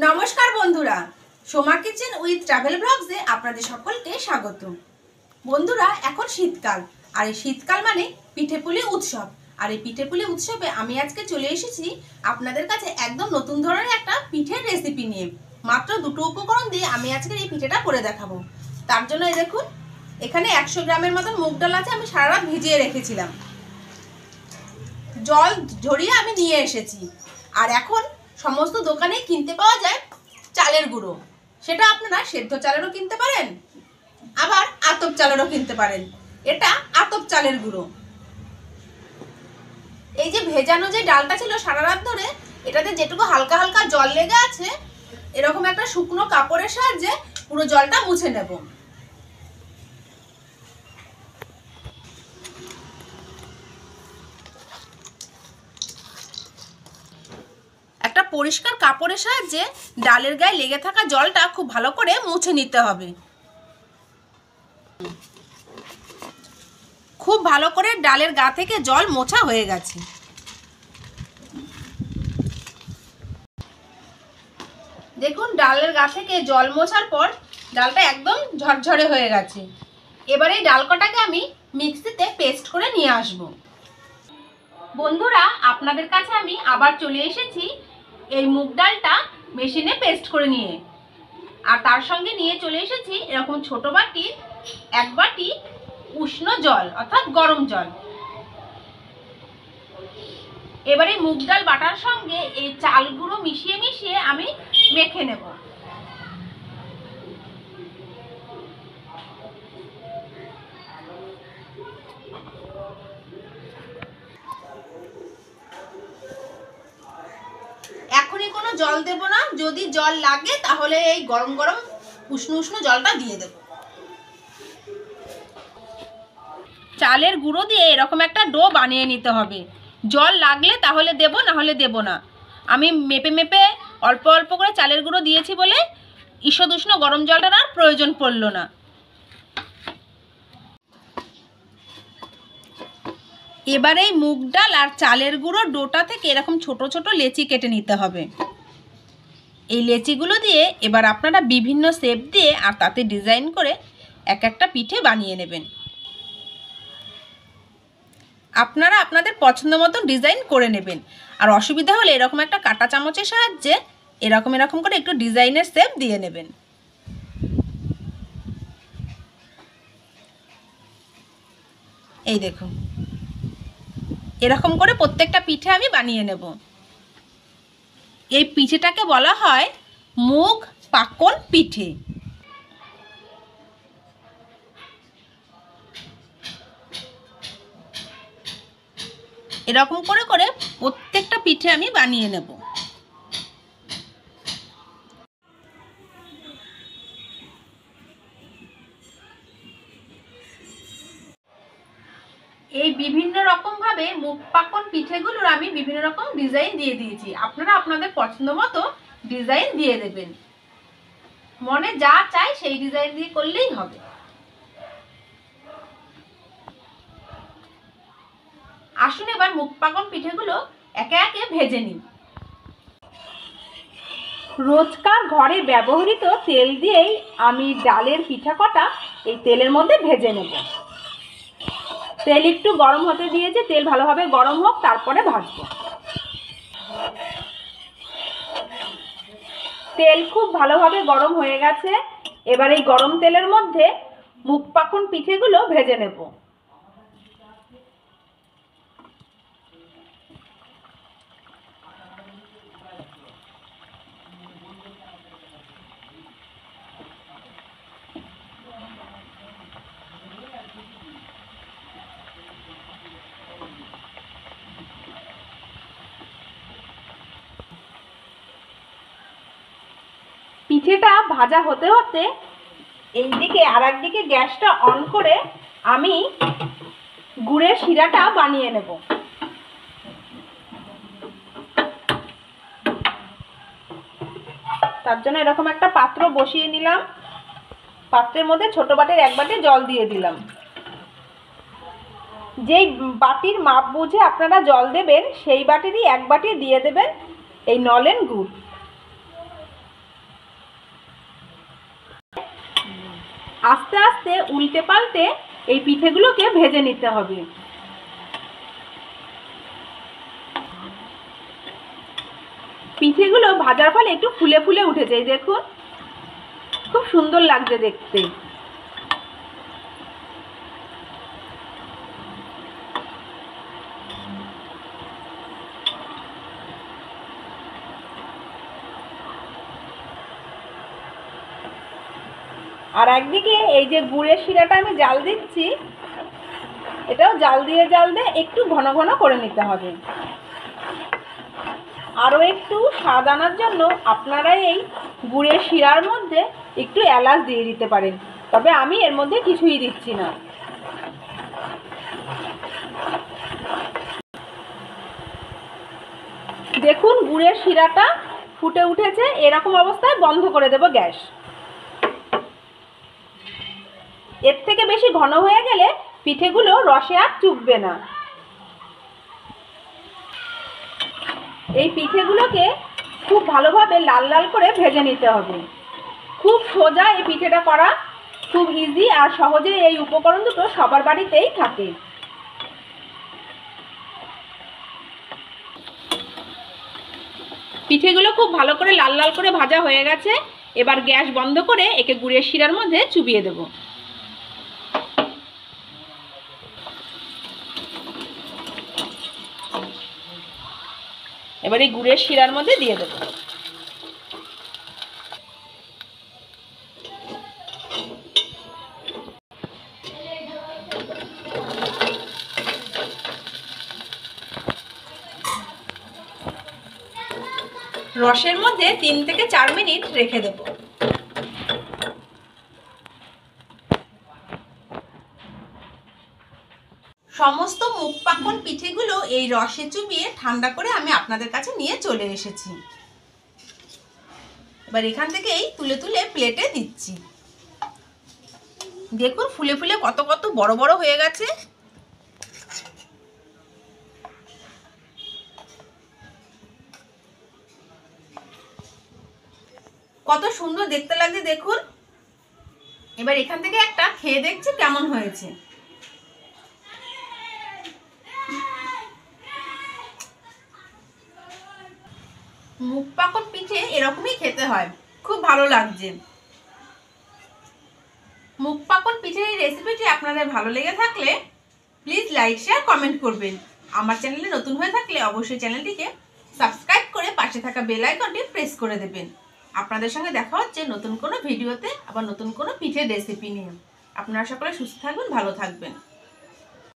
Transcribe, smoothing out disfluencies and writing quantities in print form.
নমস্কার বন্ধুরা, Soma kitchen with travel ব্লগসে আপনাদের সকলকে স্বাগত। বন্ধুরা, এখন শীতকাল, আর এই শীতকাল মানে পিঠেপুলি উৎসব। আর এই পিঠেপুলি উৎসবে আমি আজকে চলে এসেছি আপনাদের কাছে একদম নতুন ধরনের একটা পিঠের রেসিপি নিয়ে। মাত্র দুটো উপকরণ দিয়ে আমি আজকে এই পিঠেটা করে দেখাবো। তার জন্য এই দেখুন, এখানে 100 গ্রামের মতন মুগ ডাল আছে, আমি সারা রাত ভিজিয়ে রেখেছিলাম। জল ঝরিয়ে আমি নিয়ে এসেছি। আর এখন সমস্ত দোকানে কিনতে পাওয়া যায় চালের গুঁড়ো। সেটা আপনারা সেদ্ধ চালেরও কিনতে পারেন, আবার আতপ চালেরও কিনতে পারেন। এটা আতপ চালের গুঁড়ো। এই যে ভেজানো যে ডালটা ছিল সারা রাত ধরে, এটাতে যেটুকু হালকা হালকা জল লেগে আছে, এরকম একটা শুকনো কাপড়ের সাহায্যে পুরো জলটা মুছে নেব। একটা পরিষ্কার কাপড়ের সাহায্যে ডালের গায়ে লেগে থাকা জলটা খুব ভালো করে মুছে নিতে হবে। খুব ভালো করে ডালের গা থেকে জল মোছা হয়ে গেছে। দেখুন, ডালের গা থেকে জল মোছার পর ডালটা একদম ঝরঝরে হয়ে গেছে। এবারে এই ডাল কটাকে আমি মিক্সিতে পেস্ট করে নিয়ে আসব। বন্ধুরা, আপনাদের কাছে আমি আবার চলে এসেছি এই মুগ ডালটা মেশিনে পেস্ট করে নিয়ে। আর তার সঙ্গে নিয়ে চলে এসেছি এরকম ছোট বাটি 1 বাটি উষ্ণ জল, অর্থাৎ গরম জল। এবারে মুগ ডাল বাটার সঙ্গে এই চাল গুঁড়ো মিশিয়ে মিশিয়ে আমি মেখে নেব। এখনই কোনো জল দেব না, যদি জল লাগে তাহলে এই গরম গরম উষ্ণ উষ্ণ জলটা দিয়ে দেব। চালের গুঁড়ো দিয়ে এরকম একটা ডো বানিয়ে নিতে হবে। জল লাগলে তাহলে দেব, না হলে দেব না। আমি মেপে মেপে অল্প অল্প করে চালের গুঁড়ো দিয়েছি বলে ঈষৎ উষ্ণ গরম জলটার আর প্রয়োজন পড়ল না। এবারে এই মুগ ডাল আর চালের গুঁড়ো ডোটা থেকে এরকম ছোট ছোট লেচি কেটে নিতে হবে। এই লেচিগুলো দিয়ে এবার আপনারা বিভিন্ন শেপ দিয়ে আর তাতে ডিজাইন করে এক একটা পিঠে বানিয়ে নেবেন। আপনারা আপনাদের পছন্দ মতন ডিজাইন করে নেবেন। আর অসুবিধা হলে এরকম একটা কাঁটা চামচের সাহায্যে এরকম এরকম করে একটু ডিজাইনের শেপ দিয়ে নেবেন। এই দেখুন, এরকম করে প্রত্যেকটা পিঠে আমি বানিয়ে নেব। এই পিঠেটাকে বলা হয় মুগ পাকন পিঠে। এরকম করে করে প্রত্যেকটা পিঠে আমি বানিয়ে নেব। এই বিভিন্ন রকম ভাবে মুগ পাকন পিঠেগুলোর আমি বিভিন্ন রকম ডিজাইন দিয়ে দিয়েছি। আপনারা আপনাদের পছন্দ মতো ডিজাইন দিয়ে দেবেন। মনে যা চাই সেই ডিজাইন দিয়ে করলেই হবে। আসুন এবার মুগ পাকন পিঠেগুলো একে একে ভেজে নিই। রোজকার ঘরে ব্যবহৃত তেল দিয়েই আমি ডালের পিঠা কটা এই তেলের মধ্যে ভেজে নেব। তেল একটু গরম হতে দিয়েছি, তেল ভালোভাবে গরম হোক, তারপরে ভাজবো। তেল খুব ভালোভাবে গরম হয়ে গেছে। এবার এই গরম তেলের মধ্যে মুগ পাকন পিঠেগুলো ভেজে নেব। পিঠেটা ভাজা হতে হতে এইদিকে আর একদিকে গ্যাসটা অন করে আমি গুড়ের শিরাটা বানিয়ে নেব। তার জন্য এরকম একটা পাত্র বসিয়ে নিলাম। পাত্রের মধ্যে ছোট বাটির 1 বাটি জল দিয়ে দিলাম। যেই বাটির মাপ বুঝে আপনারা জল দেবেন সেই বাটিরই 1 বাটি দিয়ে দেবেন এই নলেন গুড়। আস্তে আস্তে উল্টে পাল্টে এই পিঠেগুলোকে ভেজে নিতে হবে। পিঠেগুলো ভাজার ফলে একটু ফুলে ফুলে উঠেছে, দেখুন খুব সুন্দর লাগছে দেখতে। আর একদিকে এই যে গুড়ের শিরাটা আমি জাল দিচ্ছি, এটাও জাল দিয়ে একটু ঘন ঘন করে নিতে হবে। আরও একটু স্বাদ আনার জন্য আপনারা এই গুড়ের শিরার মধ্যে একটু এলাচ দিয়ে দিতে পারেন, তবে আমি এর মধ্যে কিছুই দিচ্ছি না। দেখুন গুড়ের শিরাটা ফুটে উঠেছে, এরকম অবস্থায় বন্ধ করে দেব গ্যাস। এর থেকে বেশি ঘন হয়ে গেলে পিঠেগুলো রসে আর চুপবে না। এই পিঠেগুলোকে খুব ভালোভাবে লাল লাল করে ভেজে নিতে হবে। খুব সোজা এই পিঠেটা করা, খুব ইজি আর সহজে এই উপকরণ দুটো সবার বাড়িতেই থাকে। পিঠেগুলো খুব ভালো করে লাল লাল করে ভাজা হয়ে গেছে। এবার গ্যাস বন্ধ করে একে গুড়ের শিরার মধ্যে চুবিয়ে দেব। এবার এই গুড়ের শিরার মধ্যে দিয়ে দেব। রসের মধ্যে 3 থেকে 4 মিনিট রেখে দেব। সমস্ত মুখ পাকন পিঠেগুলো এই রসে চুবিয়ে ঠান্ডা করে আমি আপনাদের কাছে নিয়ে চলে এসেছি। এবার এখান থেকেই তুলে তুলে প্লেটে দিচ্ছি। দেখুন ফুলে ফুলে কত কত বড় বড় হয়ে গেছে। কত সুন্দর দেখতে লাগছে দেখুন। এবার এখান থেকে একটা খেয়ে দেখছি কেমন হয়েছে। মুখ পাকন পিঠে এরকমই খেতে হয়, খুব ভালো লাগছে। মুখ পাকন পিঠের এই রেসিপিটি আপনাদের ভালো লেগে থাকলে প্লিজ লাইক শেয়ার কমেন্ট করবেন। আমার চ্যানেলে নতুন হয়ে থাকলে অবশ্যই চ্যানেলটিকে সাবস্ক্রাইব করে পাশে থাকা বেল আইকনটি প্রেস করে দেবেন। আপনাদের সঙ্গে দেখা হচ্ছে নতুন কোনো ভিডিওতে, আবার নতুন কোনো পিঠের রেসিপি নিয়ে। আপনারা সকলে সুস্থ থাকবেন, ভালো থাকবেন।